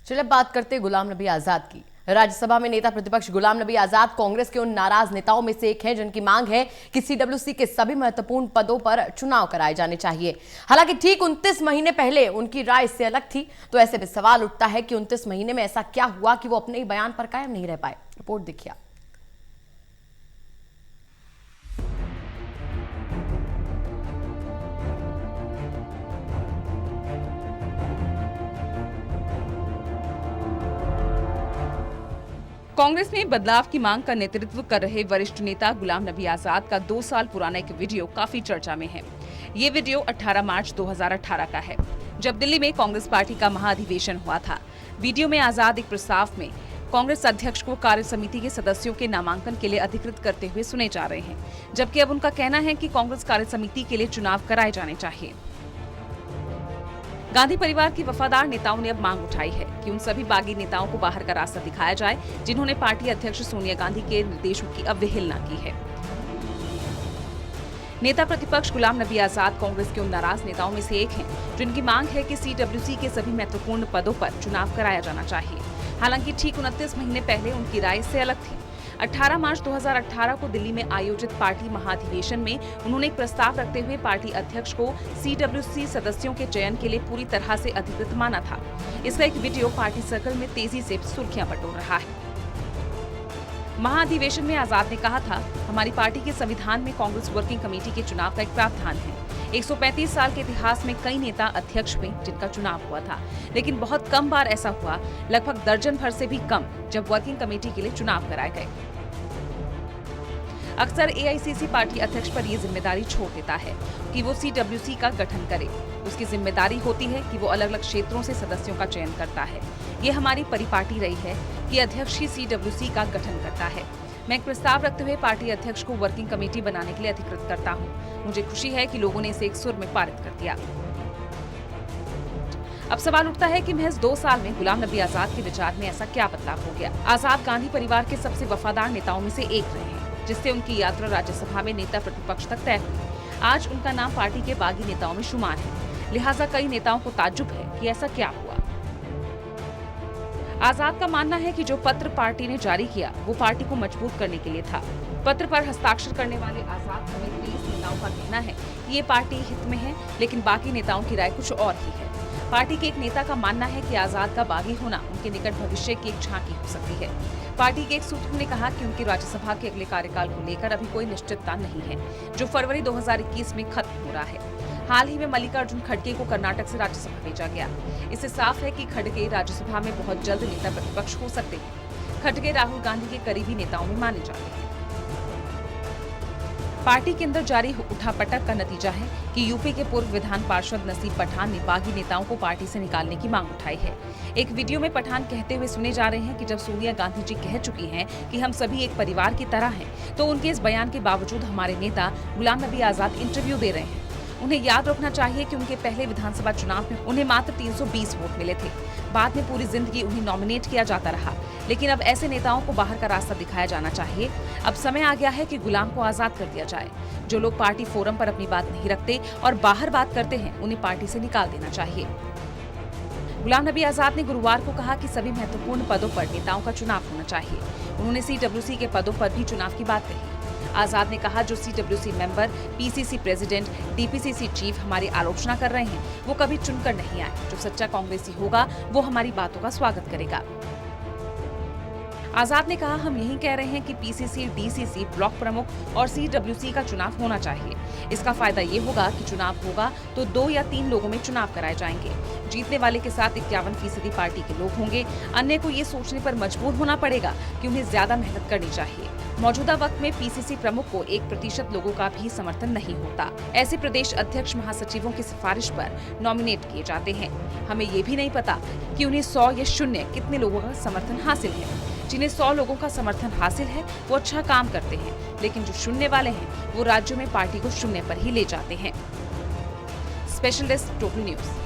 चलिए बात करते गुलाम नबी आजाद की। राज्यसभा में नेता प्रतिपक्ष गुलाम नबी आजाद कांग्रेस के उन नाराज नेताओं में से एक हैं जिनकी मांग है कि सीडब्ल्यूसी के सभी महत्वपूर्ण पदों पर चुनाव कराए जाने चाहिए। हालांकि ठीक 29 महीने पहले उनकी राय इससे अलग थी, तो ऐसे में सवाल उठता है कि 29 महीने में ऐसा क्या हुआ कि वो अपने ही बयान पर कायम नहीं रह पाए। रिपोर्ट देखिए। कांग्रेस में बदलाव की मांग का नेतृत्व कर रहे वरिष्ठ नेता गुलाम नबी आजाद का 2 साल पुराना एक वीडियो काफी चर्चा में है। ये वीडियो 18 मार्च 2018 का है, जब दिल्ली में कांग्रेस पार्टी का महाधिवेशन हुआ था। वीडियो में आजाद एक प्रस्ताव में कांग्रेस अध्यक्ष को कार्य समिति के सदस्यों के नामांकन के लिए अधिकृत करते हुए सुने जा रहे हैं, जबकि अब उनका कहना है कि कांग्रेस कार्य समिति के लिए चुनाव कराए जाने चाहिए। गांधी परिवार की वफादार नेताओं ने अब मांग उठाई है कि उन सभी बागी नेताओं को बाहर का रास्ता दिखाया जाए जिन्होंने पार्टी अध्यक्ष सोनिया गांधी के निर्देशों की अवहेलना की है। नेता प्रतिपक्ष गुलाम नबी आजाद कांग्रेस के उन नाराज नेताओं में से एक हैं जिनकी मांग है कि सीडब्ल्यूसी के सभी महत्वपूर्ण पदों पर चुनाव कराया जाना चाहिए। हालांकि ठीक 29 महीने पहले उनकी राय इससे अलग थी। 18 मार्च 2018 को दिल्ली में आयोजित पार्टी महाधिवेशन में उन्होंने एक प्रस्ताव रखते हुए पार्टी अध्यक्ष को सीडब्ल्यूसी सदस्यों के चयन के लिए पूरी तरह से अधिकृत माना था। इसका एक वीडियो पार्टी सर्कल में तेजी से सुर्खियां बटोर रहा है। महाधिवेशन में आजाद ने कहा था, हमारी पार्टी के संविधान में कांग्रेस वर्किंग कमेटी के चुनाव का एक प्रावधान है। 135 साल के इतिहास में कई नेता अध्यक्ष हुए जिनका चुनाव हुआ था, लेकिन बहुत कम बार ऐसा हुआ, लगभग दर्जन भर से भी कम, जब वर्किंग कमेटी के लिए चुनाव कराए गए। अक्सर एआईसीसी पार्टी अध्यक्ष पर ये जिम्मेदारी छोड़ देता है कि वो सीडब्ल्यूसी का गठन करे। उसकी जिम्मेदारी होती है कि वो अलग अलग क्षेत्रों से सदस्यों का चयन करता है। ये हमारी परिपाटी रही है कि अध्यक्ष ही सीडब्ल्यूसी का गठन करता है। मैं एक प्रस्ताव रखते हुए पार्टी अध्यक्ष को वर्किंग कमेटी बनाने के लिए अधिकृत करता हूँ। मुझे खुशी है कि लोगों ने इसे एक सुर में पारित कर दिया। अब सवाल उठता है कि महज 2 साल में गुलाम नबी आजाद के विचार में ऐसा क्या बदलाव हो गया। आजाद गांधी परिवार के सबसे वफादार नेताओं में से एक रहे हैं, जिससे उनकी यात्रा राज्यसभा में नेता प्रतिपक्ष तक तय हुई। आज उनका नाम पार्टी के बागी नेताओं में शुमार है, लिहाजा कई नेताओं को ताज्जुब है कि ऐसा क्या हुआ। आजाद का मानना है कि जो पत्र पार्टी ने जारी किया वो पार्टी को मजबूत करने के लिए था। पत्र पर हस्ताक्षर करने वाले आजाद समेत 30 नेताओं का कहना है कि ये पार्टी हित में है, लेकिन बाकी नेताओं की राय कुछ और ही है। पार्टी के एक नेता का मानना है कि आजाद का बागी होना उनके निकट भविष्य की एक झांकी हो सकती है। पार्टी के एक सूत्र ने कहा कि उनकी राज्यसभा के अगले कार्यकाल को लेकर अभी कोई निश्चितता नहीं है, जो फरवरी 2021 में खत्म हो रहा है। हाल ही में मल्लिकार्जुन खड़गे को कर्नाटक से राज्यसभा भेजा गया। इससे साफ है कि खड़गे राज्यसभा में बहुत जल्द नेता प्रतिपक्ष हो सकते हैं। खड़गे राहुल गांधी के करीबी नेताओं में माने जाते हैं। पार्टी के अंदर जारी उठापटक का नतीजा है कि यूपी के पूर्व विधान पार्षद नसीब पठान ने बागी नेताओं को पार्टी से निकालने की मांग उठाई है। एक वीडियो में पठान कहते हुए सुने जा रहे हैं कि जब सोनिया गांधी जी कह चुकी हैं कि हम सभी एक परिवार की तरह हैं, तो उनके इस बयान के बावजूद हमारे नेता गुलाम नबी आजाद इंटरव्यू दे रहे हैं। उन्हें याद रखना चाहिए कि उनके पहले विधानसभा चुनाव में उन्हें मात्र 320 वोट मिले थे। बाद में पूरी जिंदगी उन्हें नॉमिनेट किया जाता रहा, लेकिन अब ऐसे नेताओं को बाहर का रास्ता दिखाया जाना चाहिए। अब समय आ गया है कि गुलाम को आजाद कर दिया जाए। जो लोग पार्टी फोरम पर अपनी बात नहीं रखते और बाहर बात करते हैं, उन्हें पार्टी से निकाल देना चाहिए। गुलाम नबी आजाद ने गुरुवार को कहा कि सभी महत्वपूर्ण पदों पर नेताओं का चुनाव होना चाहिए। उन्होंने सीडब्ल्यूसी के पदों पर भी चुनाव की बात कही। आजाद ने कहा, जो CWC member, PCC president, DPCC chief हमारी आलोचना कर रहे हैं, वो कभी चुनकर नहीं आए। जो सच्चा कांग्रेसी होगा वो हमारी बातों का स्वागत करेगा। आजाद ने कहा, हम यही कह रहे हैं कि पीसीसी, डीसीसी, ब्लॉक प्रमुख और सीडब्ल्यूसी का चुनाव होना चाहिए। इसका फायदा ये होगा कि चुनाव होगा तो 2 या 3 लोगों में चुनाव कराए जाएंगे। जीतने वाले के साथ 51% पार्टी के लोग होंगे। अन्य को ये सोचने पर मजबूर होना पड़ेगा कि उन्हें ज्यादा मेहनत करनी चाहिए। मौजूदा वक्त में पीसीसी प्रमुख को 1% लोगों का भी समर्थन नहीं होता। ऐसे प्रदेश अध्यक्ष महासचिवों की सिफारिश पर नॉमिनेट किए जाते हैं। हमें ये भी नहीं पता कि उन्हें 100 या 0 कितने लोगों का समर्थन हासिल है। जिन्हें 100 लोगों का समर्थन हासिल है वो अच्छा काम करते हैं, लेकिन जो 0 वाले हैं वो राज्यों में पार्टी को 0 पर ही ले जाते हैं। Special desk, total news.